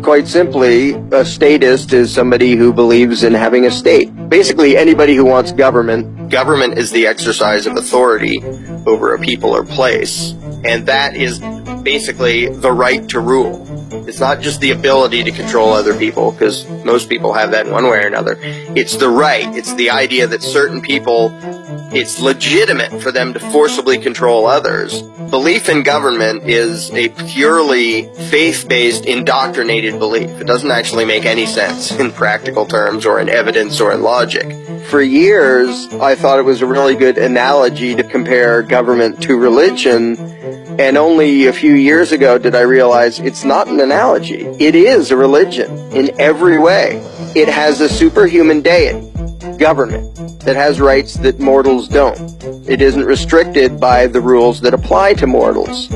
Quite simply, a statist is somebody who believes in having a state. Basically, anybody who wants government. Government is the exercise of authority over a people or place, and that is basically the right to rule. It's not just the ability to control other people, because most people have that in one way or another. It's the right. It's the idea that certain people, it's legitimate for them to forcibly control others. Belief in government is a purely faith-based, indoctrinated belief. It doesn't actually make any sense in practical terms or in evidence or in logic. For years, I thought it was a really good analogy to compare government to religion, and only a few years ago did I realize it's not an analogy. It is a religion in every way. It has a superhuman deity, government, that has rights that mortals don't. It isn't restricted by the rules that apply to mortals.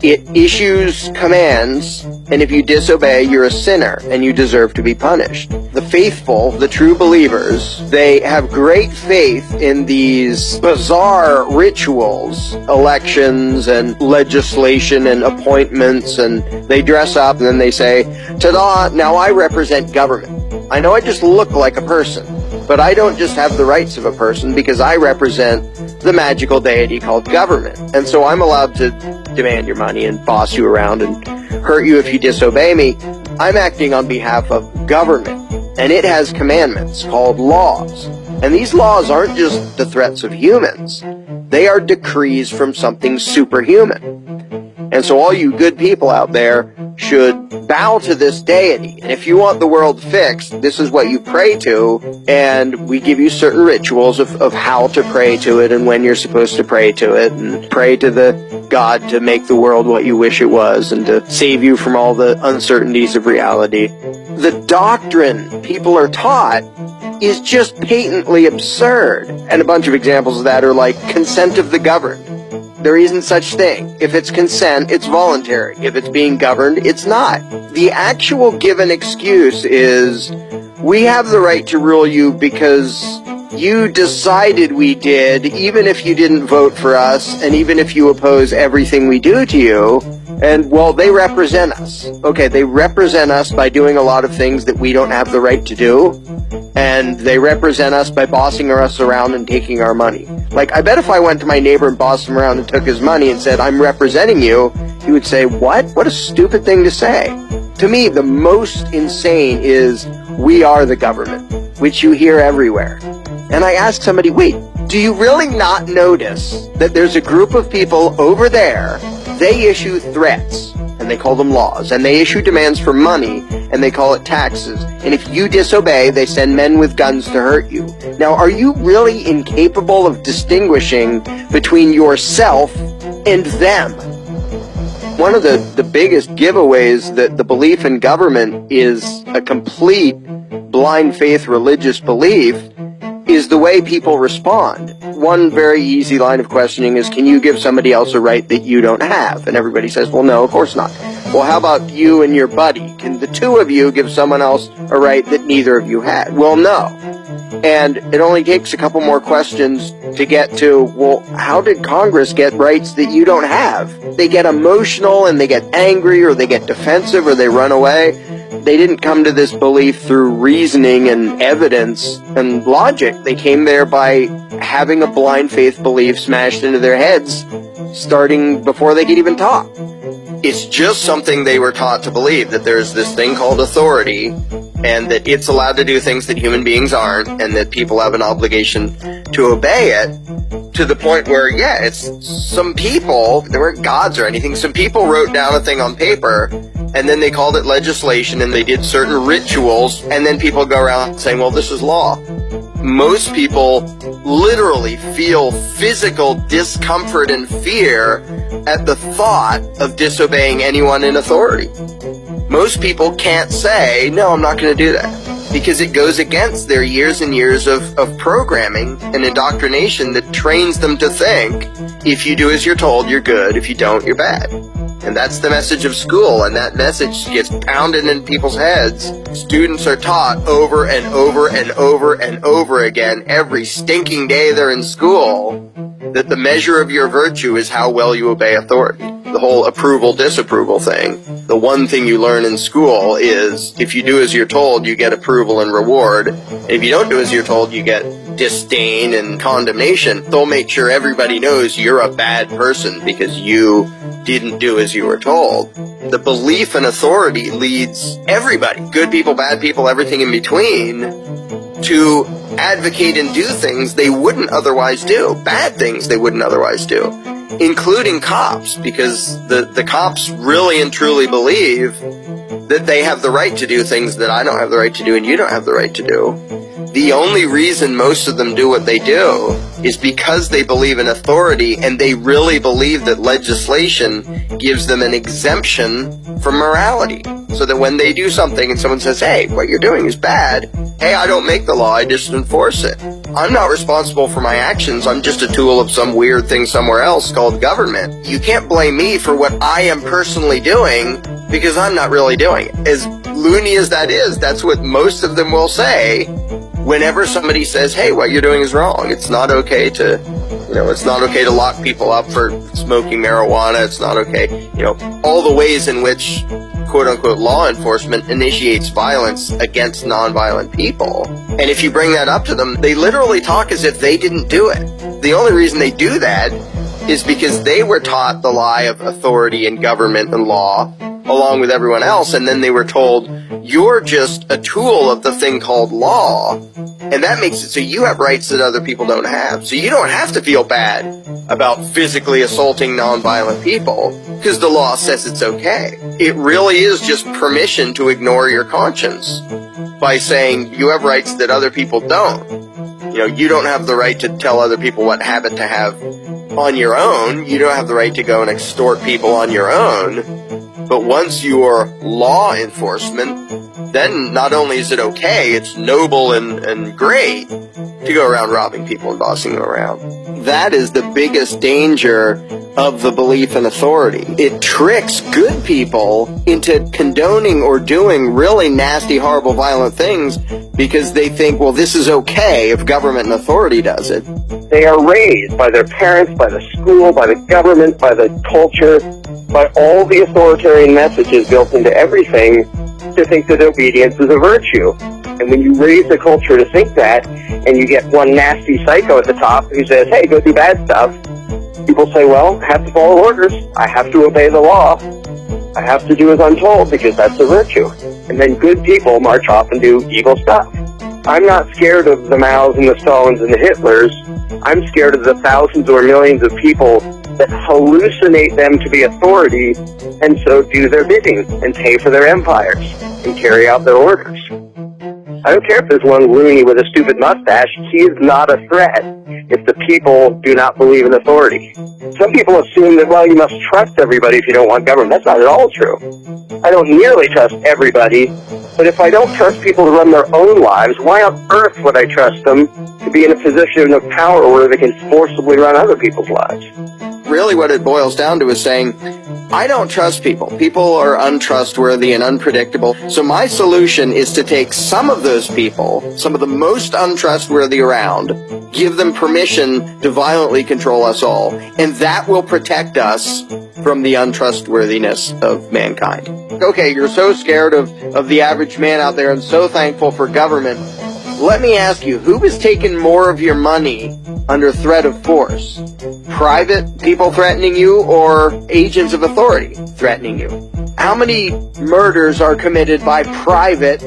It issues commands, and if you disobey, you're a sinner, and you deserve to be punished. The faithful, the true believers, they have great faith in these bizarre rituals, elections and legislation and appointments, and they dress up and then they say, "Ta-da, now I represent government. I know I just look like a person, but I don't just have the rights of a person because I represent the magical deity called government. And so I'm allowed to demand your money and boss you around and hurt you if you disobey me. I'm acting on behalf of government, and it has commandments called laws. And these laws aren't just the threats of humans. They are decrees from something superhuman. And so all you good people out there should bow to this deity. And if you want the world fixed, this is what you pray to, and we give you certain rituals of how to pray to it and when you're supposed to pray to it, and pray to the God to make the world what you wish it was and to save you from all the uncertainties of reality." The doctrine people are taught is just patently absurd. And a bunch of examples of that are like consent of the governed. There isn't such thing. If it's consent, it's voluntary. If it's being governed, it's not. The actual given excuse is, we have the right to rule you because you decided we did, even if you didn't vote for us, and even if you oppose everything we do to you. And, well, they represent us. Okay, they represent us by doing a lot of things that we don't have the right to do, and they represent us by bossing us around and taking our money. Like, I bet if I went to my neighbor and bossed him around and took his money and said, "I'm representing you," he would say, "What? What a stupid thing to say." To me, the most insane is, "We are the government," which you hear everywhere. And I ask somebody, wait, do you really not notice that there's a group of people over there, they issue threats, and they call them laws, and they issue demands for money, and they call it taxes, and if you disobey, they send men with guns to hurt you. Now, are you really incapable of distinguishing between yourself and them? One of the biggest giveaways that the belief in government is a complete blind faith religious belief is the way people respond. One very easy line of questioning is, can you give somebody else a right that you don't have? And everybody says, well, no, of course not. Well, how about you and your buddy? Can the two of you give someone else a right that neither of you had? Well, no. And it only takes a couple more questions to get to, well, how did Congress get rights that you don't have? They get emotional and they get angry or they get defensive or they run away. They didn't come to this belief through reasoning and evidence and logic. They came there by having a blind faith belief smashed into their heads, starting before they could even talk. It's just something they were taught to believe, that there's this thing called authority, and that it's allowed to do things that human beings aren't, and that people have an obligation to obey it, to the point where, yeah, it's some people, they weren't gods or anything, some people wrote down a thing on paper, and then they called it legislation, and they did certain rituals, and then people go around saying, well, this is law. Most people literally feel physical discomfort and fear at the thought of disobeying anyone in authority. Most people can't say, no, I'm not going to do that, because it goes against their years and years of programming and indoctrination that trains them to think, if you do as you're told, you're good. If you don't, you're bad. And that's the message of school, and that message gets pounded in people's heads. Students are taught over and over and over and over again, every stinking day they're in school, that the measure of your virtue is how well you obey authority. the whole approval-disapproval thing. The one thing you learn in school is if you do as you're told, you get approval and reward. And if you don't do as you're told, you get disdain and condemnation. They'll make sure everybody knows you're a bad person because you didn't do as you were told. The belief in authority leads everybody, good people, bad people, everything in between, to advocate and do things they wouldn't otherwise do, bad things they wouldn't otherwise do, including cops, because the cops really and truly believe that they have the right to do things that I don't have the right to do and you don't have the right to do. The only reason most of them do what they do is because they believe in authority and they really believe that legislation gives them an exemption from morality. So that when they do something and someone says, hey, what you're doing is bad, hey, I don't make the law, I just enforce it. I'm not responsible for my actions, I'm just a tool of some weird thing somewhere else called government. You can't blame me for what I am personally doing because I'm not really doing it. As loony as that is, that's what most of them will say whenever somebody says, hey, what you're doing is wrong. It's not okay to, it's not okay to lock people up for smoking marijuana. It's not okay, all the ways in which quote-unquote law enforcement initiates violence against nonviolent people. And if you bring that up to them, they literally talk as if they didn't do it. The only reason they do that is because they were taught the lie of authority and government and law along with everyone else, and then they were told, you're just a tool of the thing called law, and that makes it so you have rights that other people don't have. So you don't have to feel bad about physically assaulting nonviolent people, because the law says it's okay. It really is just permission to ignore your conscience by saying you have rights that other people don't. You don't have the right to tell other people what habit to have on your own. You don't have the right to go and extort people on your own. But once you're law enforcement, then not only is it okay, it's noble and great to go around robbing people and bossing them around. That is the biggest danger of the belief in authority. It tricks good people into condoning or doing really nasty, horrible, violent things because they think, well, this is okay if government and authority does it. They are raised by their parents, by the school, by the government, by the culture, by all the authoritarian messages built into everything to think that obedience is a virtue. And when you raise the culture to think that, and you get one nasty psycho at the top who says, hey, go do bad stuff, people say, well, I have to follow orders. I have to obey the law. I have to do as I'm told because that's a virtue. And then good people march off and do evil stuff. I'm not scared of the Maos and the Stalins and the Hitlers. I'm scared of the thousands or millions of people that hallucinate them to be authority and so do their bidding and pay for their empires and carry out their orders. I don't care if there's one loony with a stupid mustache. He is not a threat if the people do not believe in authority. Some people assume that, well, you must trust everybody if you don't want government. That's not at all true. I don't nearly trust everybody, but if I don't trust people to run their own lives, why on earth would I trust them to be in a position of power where they can forcibly run other people's lives? Really what it boils down to is saying, I don't trust people. People are untrustworthy and unpredictable. So my solution is to take some of those people, some of the most untrustworthy around, give them permission to violently control us all. And that will protect us from the untrustworthiness of mankind. Okay, you're so scared of the average man out there and so thankful for government. Let me ask you, who has taken more of your money under threat of force? Private people threatening you or agents of authority threatening you? How many murders are committed by private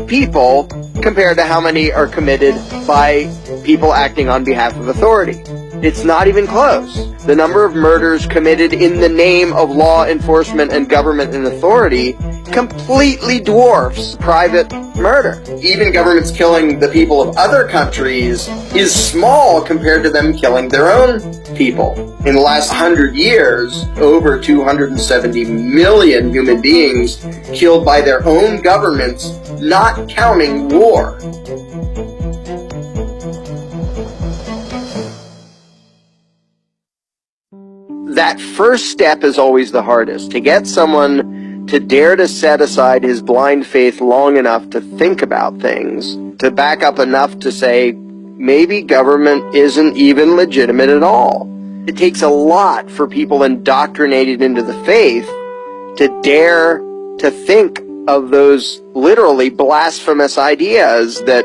people compared to how many are committed by people acting on behalf of authority? It's not even close. The number of murders committed in the name of law enforcement and government and authority completely dwarfs private murder. Even governments killing the people of other countries is small compared to them killing their own people. In the last 100 years, over 270 million human beings killed by their own governments, not counting war. That first step is always the hardest. To get someone to dare to set aside his blind faith long enough to think about things, to back up enough to say, maybe government isn't even legitimate at all. It takes a lot for people indoctrinated into the faith to dare to think of those literally blasphemous ideas that,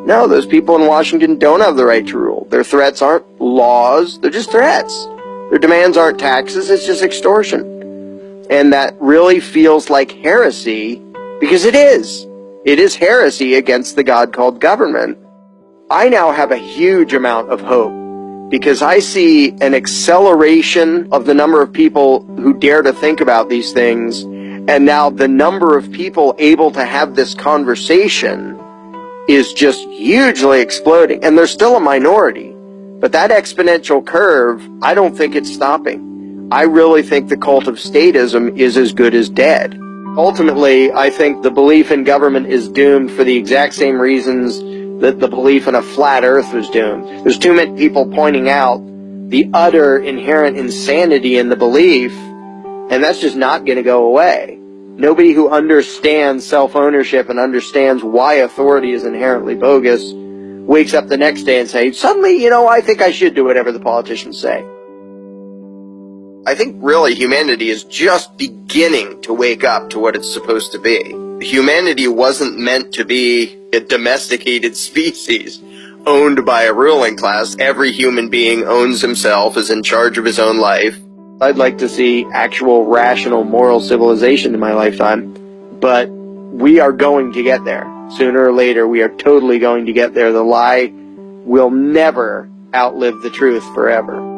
no, those people in Washington don't have the right to rule. Their threats aren't laws, they're just threats. Their demands aren't taxes, it's just extortion. And that really feels like heresy, because it is. It is heresy against the God called government. I now have a huge amount of hope, because I see an acceleration of the number of people who dare to think about these things, and now the number of people able to have this conversation is just hugely exploding. And there's still a minority, but that exponential curve, I don't think it's stopping. I really think the cult of statism is as good as dead. Ultimately, I think the belief in government is doomed for the exact same reasons that the belief in a flat earth was doomed. There's too many people pointing out the utter inherent insanity in the belief, and that's just not going to go away. Nobody who understands self-ownership and understands why authority is inherently bogus wakes up the next day and says, suddenly, I think I should do whatever the politicians say. I think really humanity is just beginning to wake up to what it's supposed to be. Humanity wasn't meant to be a domesticated species owned by a ruling class. Every human being owns himself, is in charge of his own life. I'd like to see actual rational moral civilization in my lifetime, but we are going to get there. Sooner or later, we are totally going to get there. The lie will never outlive the truth forever.